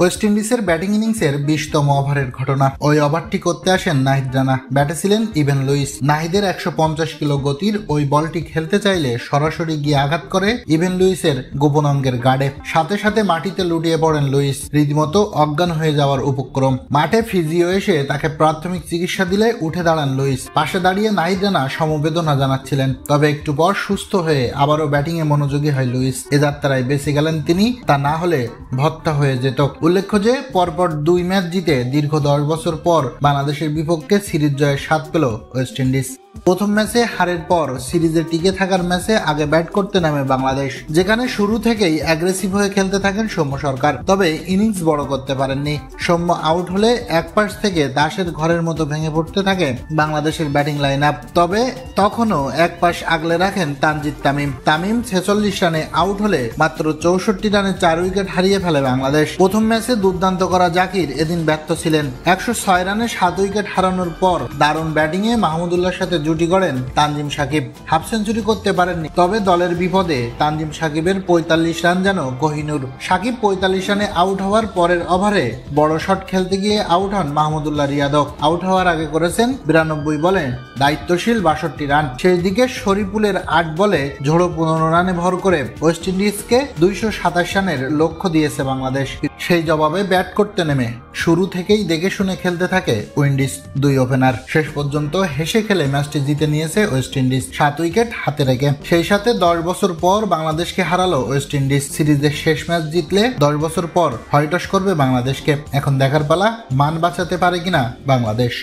West ইন্ডিজের batting ইনিংসের 20তম ওভারের ঘটনা। ওই ওভারটি করতে আসেন নাহিদ রানা, ব্যাটে ছিলেন ইভেন লুইস। নাহিদের 150 কিলো গতির ওই বলটি খেলতে চাইলে সরাসরি গিয়ে আঘাত করে ইভেন লুইসের গোপন অঙ্গের গার্ডে। সাথে সাথে মাটিতে লুটিয়ে পড়েন লুইস, রীতিমতো অজ্ঞান হয়ে যাওয়ার উপক্রম। মাঠে ফিজিও এসে তাকে প্রাথমিক চিকিৎসা দিলে উঠে দাঁড়ান লুইস। পাশে দাঁড়িয়ে নাহিদ রানা সমবেদনা জানাচ্ছিলেন। তবে একটু পর সুস্থ হয়ে আবারও ব্যাটিংয়ে মনোযোগী হয় লুইস। এ যাত্রায় বেঁচে গেলেন তিনি, তা না হলে ভত্তা হয়ে যেত। উল্লেখ্য যে পরপর 2 ম্যাচ জিতে দীর্ঘ 10 বছর পর বাংলাদেশের বিপক্ষে সিরিজ জয়ের স্বাদ পেল ওয়েস্ট ইন্ডিজ। প্রথম ম্যাচে হারের পর সিরিজে টিকে থাকার ম্যাচে আগে ব্যাট করতে নামে বাংলাদেশ, যেখানে শুরু থেকেই অ্যাগ্রেসিভ হয়ে খেলতে থাকেন সৌম্য সরকার। তবে ইনিংস বড় করতে পারেননি। সৌম্য আউট হলে এক পাশ থেকে দাসের ঘরের মতো ভেঙে পড়তে থাকে বাংলাদেশের ব্যাটিং লাইন আপ। তবে তখনও এক পাশ আগলে রাখেন তানজিদ তামিম। তামিম 46 রানে আউট হলে মাত্র 64 রানে 4 উইকেট হারিয়ে ফেলে বাংলাদেশ। প্রথম ম্যাচে দুর্দান্ত করা জাকির এদিন ব্যর্থ ছিলেন। 106 রানে 7 উইকেট হারানোর পর দারুণ ব্যাটিংয়ে মাহমুদুল্লাহর সাথে জুটি গড়েন তানজিম সাকিব। হাফ সেঞ্চুরি করতে পারেননি, তবে দলের বিপদে তানজিম সাকিবের 45 রান যেন কোহিনূর। সাকিব 45 রানে আউট হওয়ার পরের ওভারে বড় শট খেলতে গিয়ে আউট হন মাহমুদুল্লাহ রিয়াদক। আউট হওয়ার আগে করেছেন 92 বলে দায়িত্বশীল 62 রান। সেই দিকে শরীফুলের 8 বলে ঝোড়ো 15 রানে ভর করে ওয়েস্ট ইন্ডিজকে 227 রানের লক্ষ্য দিয়েছে বাংলাদেশ। সেই জবাবে ব্যাট করতে নেমে শুরু থেকেই দেখে শুনে খেলতে থাকে উইন্ডিজ 2 ওপেনার। শেষ পর্যন্ত হেসে খেলে ম্যাচটি জিতে নিয়েছে ওয়েস্ট ইন্ডিজ 7 উইকেট হাতে রেখে। সেই সাথে 10 বছর পর বাংলাদেশকে হারালো ওয়েস্ট ইন্ডিজ। সিরিজের শেষ ম্যাচ জিতলে 10 বছর পর হোয়াইট ওয়াশ করবে বাংলাদেশকে। এখন দেখার পালা মান বাঁচাতে পারে কিনা বাংলাদেশ।